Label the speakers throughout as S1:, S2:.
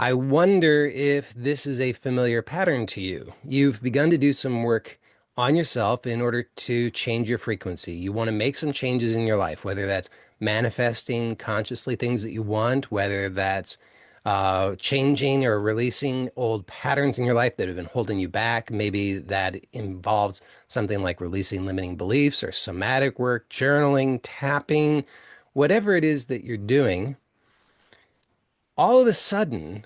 S1: I wonder if this is a familiar pattern to you. You've begun to do some work on yourself in order to change your frequency. You want to make some changes in your life, whether that's manifesting consciously things that you want, whether that's changing or releasing old patterns in your life that have been holding you back. Maybe that involves something like releasing limiting beliefs or somatic work, journaling, tapping, whatever it is that you're doing. All of a sudden,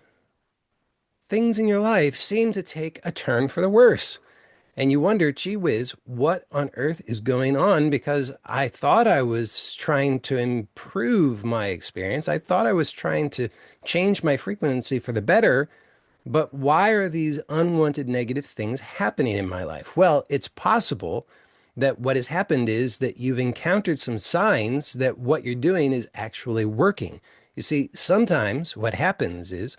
S1: things in your life seem to take a turn for the worse. And you wonder, gee whiz, what on earth is going on? Because I thought I was trying to improve my experience. I thought I was trying to change my frequency for the better. But why are these unwanted negative things happening in my life? Well, it's possible that what has happened is that you've encountered some signs that what you're doing is actually working. You see, sometimes what happens is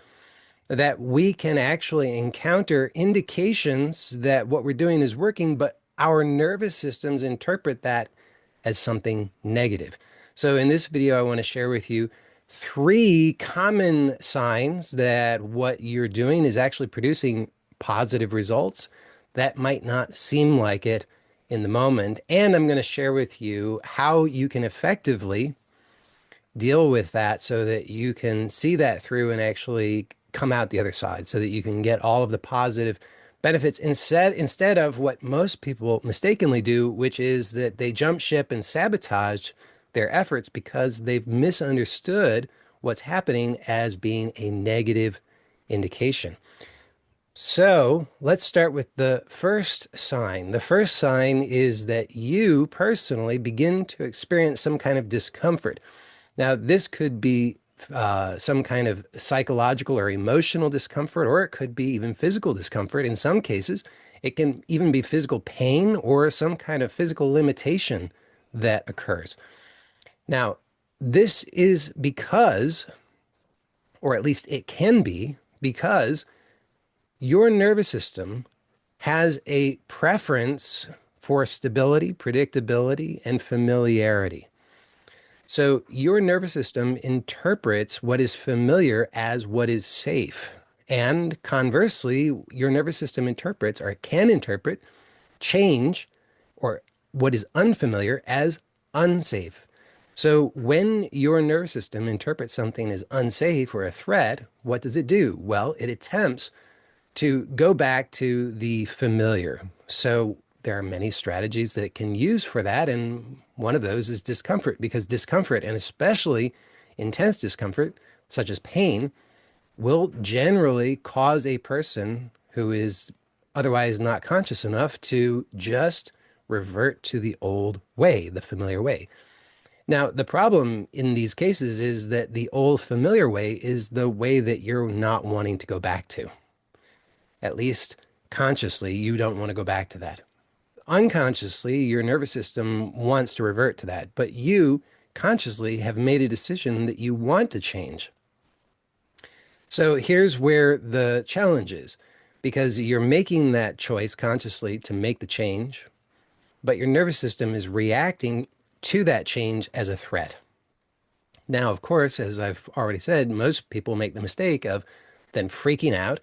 S1: that we can actually encounter indications that what we're doing is working, but our nervous systems interpret that as something negative. So in this video, I want to share with you three common signs that what you're doing is actually producing positive results that might not seem like it in the moment. And I'm going to share with you how you can effectively deal with that so that you can see that through and actually come out the other side so that you can get all of the positive benefits instead of what most people mistakenly do, which is that they jump ship and sabotage their efforts because they've misunderstood what's happening as being a negative indication. So let's start with the first sign. The first sign is that you personally begin to experience some kind of discomfort. Now, this could be some kind of psychological or emotional discomfort, or it could be even physical discomfort. In some cases, it can even be physical pain or some kind of physical limitation that occurs. Now, this is because, or at least it can be, because your nervous system has a preference for stability, predictability, and familiarity. So your nervous system interprets what is familiar as what is safe. And conversely, your nervous system interprets or can interpret change or what is unfamiliar as unsafe. So when your nervous system interprets something as unsafe or a threat, what does it do? Well, it attempts to go back to the familiar. So there are many strategies that it can use for that. And one of those is discomfort, because discomfort, and especially intense discomfort, such as pain, will generally cause a person who is otherwise not conscious enough to just revert to the old way, the familiar way. Now, the problem in these cases is that the old familiar way is the way that you're not wanting to go back to. At least consciously, you don't want to go back to that. Unconsciously, your nervous system wants to revert to that, but you consciously have made a decision that you want to change. So here's where the challenge is, because you're making that choice consciously to make the change, but your nervous system is reacting to that change as a threat. Now, of course, as I've already said, most people make the mistake of then freaking out,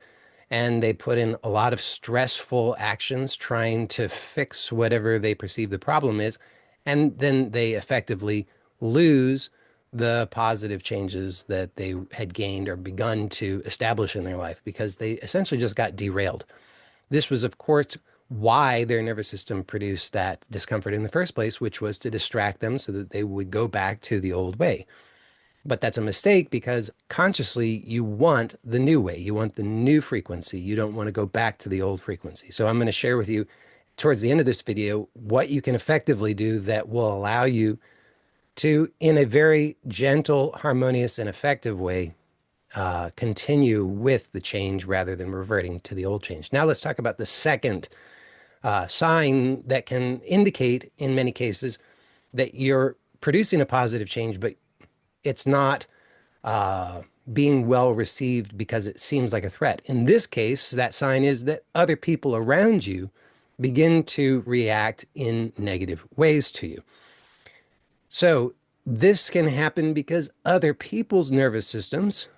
S1: and they put in a lot of stressful actions trying to fix whatever they perceive the problem is. And then they effectively lose the positive changes that they had gained or begun to establish in their life because they essentially just got derailed. This was, of course, why their nervous system produced that discomfort in the first place, which was to distract them so that they would go back to the old way. But that's a mistake because consciously you want the new way. You want the new frequency. You don't want to go back to the old frequency. So I'm going to share with you towards the end of this video what you can effectively do that will allow you to, in a very gentle, harmonious, and effective way, continue with the change rather than reverting to the old change. Now let's talk about the second sign that can indicate in many cases that you're producing a positive change, but it's not being well received because it seems like a threat. In this case, that sign is that other people around you begin to react in negative ways to you. So this can happen because other people's nervous systems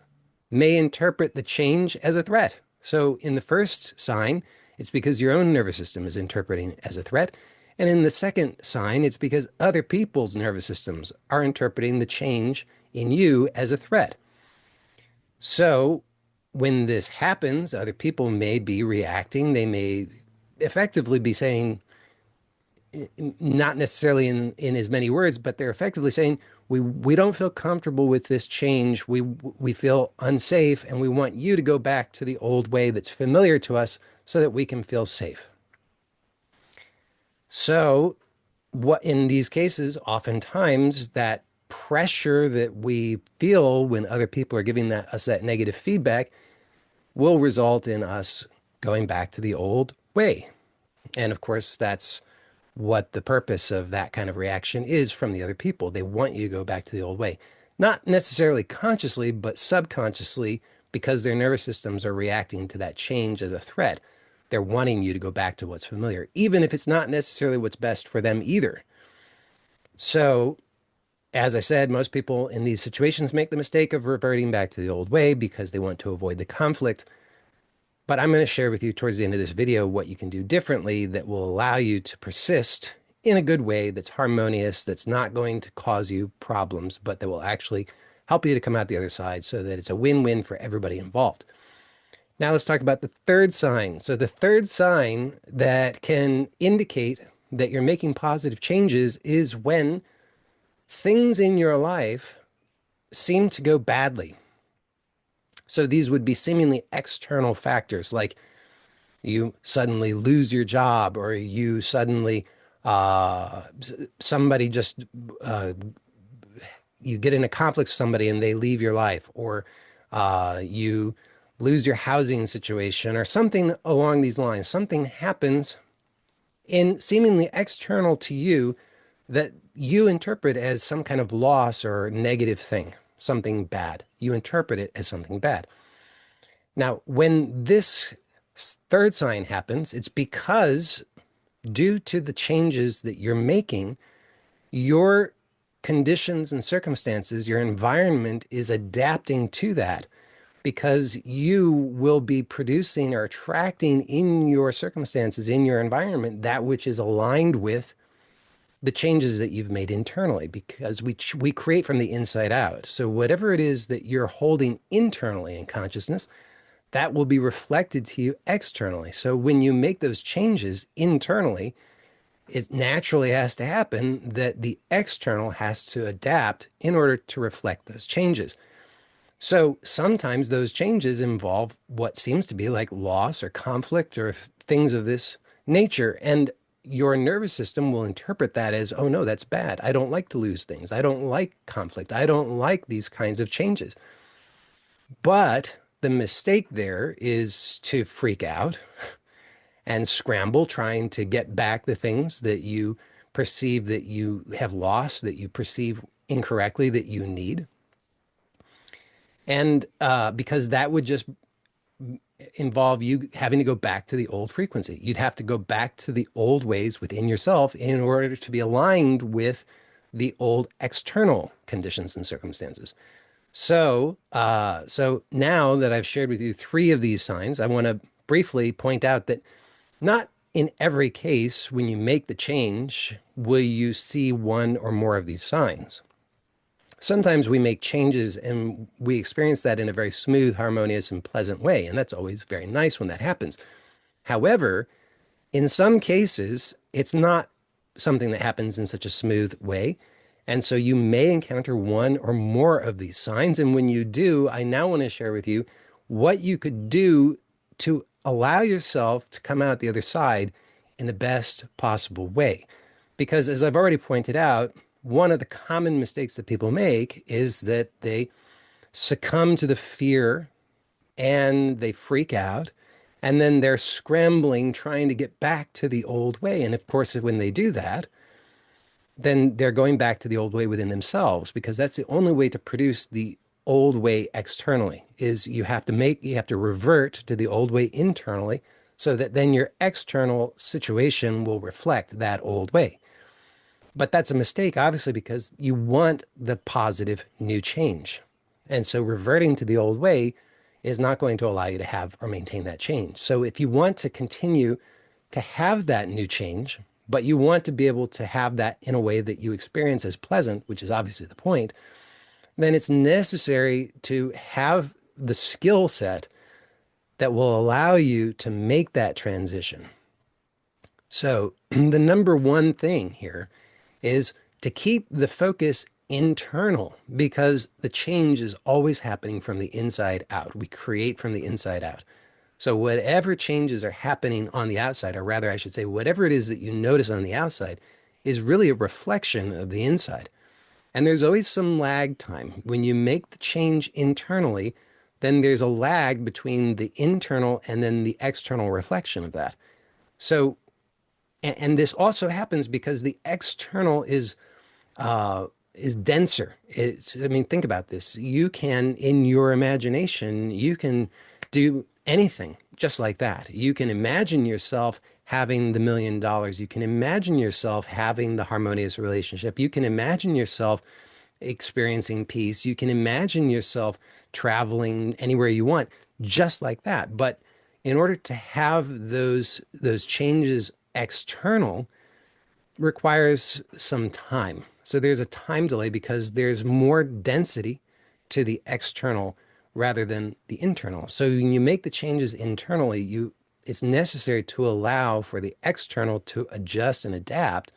S1: may interpret the change as a threat. So in the first sign, it's because your own nervous system is interpreting it as a threat. And in the second sign, it's because other people's nervous systems are interpreting the change in you as a threat. So when this happens, other people may be reacting. They may effectively be saying, not necessarily in as many words, but they're effectively saying, we don't feel comfortable with this change. We feel unsafe, and we want you to go back to the old way that's familiar to us so that we can feel safe. So what in these cases, oftentimes that pressure that we feel when other people are giving us that negative feedback will result in us going back to the old way. And of course, that's what the purpose of that kind of reaction is from the other people. They want you to go back to the old way. Not necessarily consciously, but subconsciously, because their nervous systems are reacting to that change as a threat. They're wanting you to go back to what's familiar, even if it's not necessarily what's best for them either. So, as I said, most people in these situations make the mistake of reverting back to the old way because they want to avoid the conflict. But I'm going to share with you towards the end of this video what you can do differently that will allow you to persist in a good way that's harmonious, that's not going to cause you problems, but that will actually help you to come out the other side so that it's a win-win for everybody involved. Now let's talk about the third sign. So the third sign that can indicate that you're making positive changes is when things in your life seem to go badly. So these would be seemingly external factors like you suddenly lose your job, or you suddenly somebody just you get in a conflict with somebody and they leave your life, or you lose your housing situation, or something along these lines. Something happens in seemingly external to you that you interpret as some kind of loss or negative thing, something bad. You interpret it as something bad. Now, when this third sign happens, it's because due to the changes that you're making, your conditions and circumstances, your environment is adapting to that, because you will be producing or attracting in your circumstances, in your environment, that which is aligned with the changes that you've made internally, because we create from the inside out. So whatever it is that you're holding internally in consciousness, that will be reflected to you externally. So when you make those changes internally, it naturally has to happen that the external has to adapt in order to reflect those changes. So sometimes those changes involve what seems to be like loss or conflict or things of this nature. And your nervous system will interpret that as, oh no, that's bad. I don't like to lose things. I don't like conflict. I don't like these kinds of changes. But the mistake there is to freak out and scramble trying to get back the things that you perceive that you have lost, that you perceive incorrectly that you need. And because that would just involve you having to go back to the old frequency. You'd have to go back to the old ways within yourself in order to be aligned with the old external conditions and circumstances. So now that I've shared with you three of these signs, I want to briefly point out that not in every case, when you make the change, will you see one or more of these signs. Sometimes we make changes and we experience that in a very smooth, harmonious, and pleasant way. And that's always very nice when that happens. However, in some cases, it's not something that happens in such a smooth way. And so you may encounter one or more of these signs. And when you do, I now want to share with you what you could do to allow yourself to come out the other side in the best possible way. Because as I've already pointed out, one of the common mistakes that people make is that they succumb to the fear and they freak out, and then they're scrambling, trying to get back to the old way. And of course, when they do that, then they're going back to the old way within themselves, because that's the only way to produce the old way externally. Is you have to revert to the old way internally, so that then your external situation will reflect that old way. But that's a mistake, obviously, because you want the positive new change. And so reverting to the old way is not going to allow you to have or maintain that change. So if you want to continue to have that new change, but you want to be able to have that in a way that you experience as pleasant, which is obviously the point, then it's necessary to have the skill set that will allow you to make that transition. So the number one thing here is to keep the focus internal because the change is always happening from the inside out. We create from the inside out. So whatever changes are happening on the outside, or rather, I should say, whatever it is that you notice on the outside is really a reflection of the inside. And there's always some lag time. When you make the change internally, then there's a lag between the internal and then the external reflection of that. So, and this also happens because the external is denser. I mean, think about this. You can, in your imagination, you can do anything just like that. You can imagine yourself having the $1 million. You can imagine yourself having the harmonious relationship. You can imagine yourself experiencing peace. You can imagine yourself traveling anywhere you want, just like that. But in order to have those changes external, requires some time. So there's a time delay because there's more density to the external rather than the internal. So when you make the changes internally, it's necessary to allow for the external to adjust and adapt.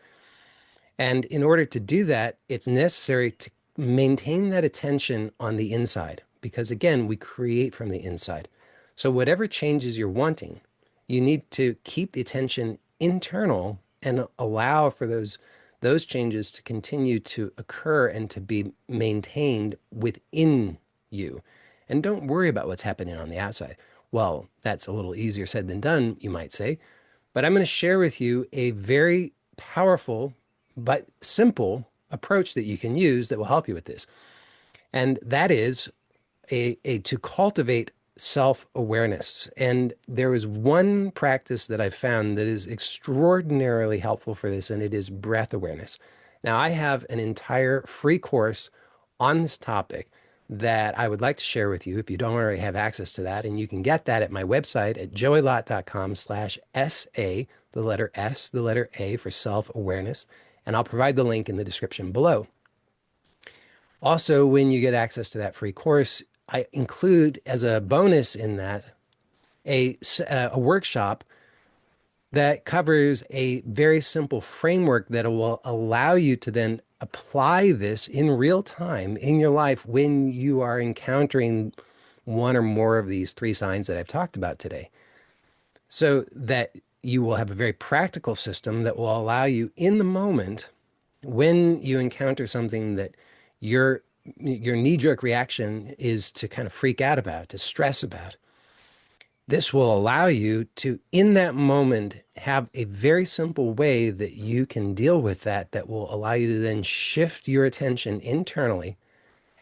S1: And in order to do that, it's necessary to maintain that attention on the inside because again, we create from the inside. So whatever changes you're wanting, you need to keep the attention internal and allow for those changes to continue to occur and to be maintained within you. And don't worry about what's happening on the outside. Well, that's a little easier said than done, you might say. But I'm going to share with you a very powerful but simple approach that you can use that will help you with this. And that is to cultivate self-awareness. And there is one practice that I've found that is extraordinarily helpful for this, and it is breath awareness. Now, I have an entire free course on this topic that I would like to share with you if you don't already have access to that. And you can get that at my website at joeylott.com/SA, the letter S, the letter A for self-awareness. And I'll provide the link in the description below. Also, when you get access to that free course, I include as a bonus in that a workshop that covers a very simple framework that will allow you to then apply this in real time in your life when you are encountering one or more of these three signs that I've talked about today. So that you will have a very practical system that will allow you in the moment when you encounter something that your knee-jerk reaction is to kind of freak out about, to stress about. This will allow you to, in that moment, have a very simple way that you can deal with that will allow you to then shift your attention internally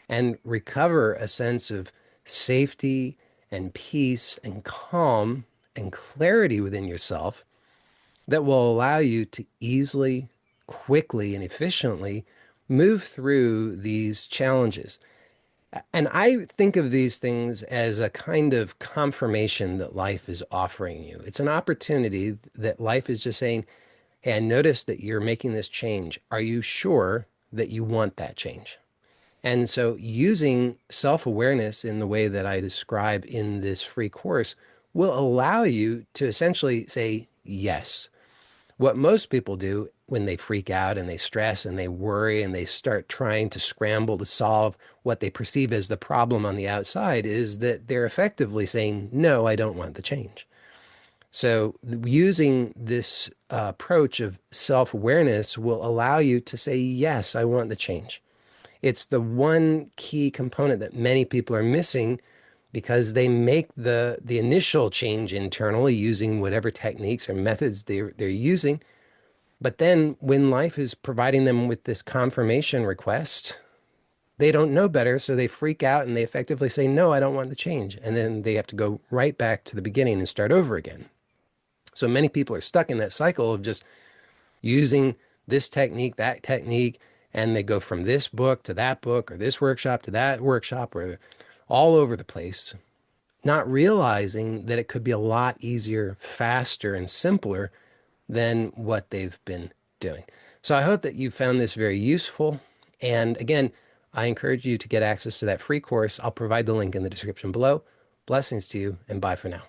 S1: and recover a sense of safety and peace and calm and clarity within yourself that will allow you to easily, quickly, and efficiently move through these challenges. And I think of these things as a kind of confirmation that life is offering you. It's an opportunity that life is just saying, hey, I noticed that you're making this change. Are you sure that you want that change? And so using self-awareness in the way that I describe in this free course will allow you to essentially say yes. What most people do when they freak out and they stress and they worry and they start trying to scramble to solve what they perceive as the problem on the outside is that they're effectively saying, no, I don't want the change. So using this approach of self-awareness will allow you to say, yes, I want the change. It's the one key component that many people are missing because they make the initial change internally using whatever techniques or methods they're using. But then when life is providing them with this confirmation request, they don't know better. So they freak out and they effectively say, no, I don't want the change. And then they have to go right back to the beginning and start over again. So many people are stuck in that cycle of just using this technique, that technique, and they go from this book to that book or this workshop to that workshop or all over the place, not realizing that it could be a lot easier, faster, and simpler than what they've been doing. So I hope that you found this very useful. And again, I encourage you to get access to that free course. I'll provide the link in the description below. Blessings to you, and bye for now.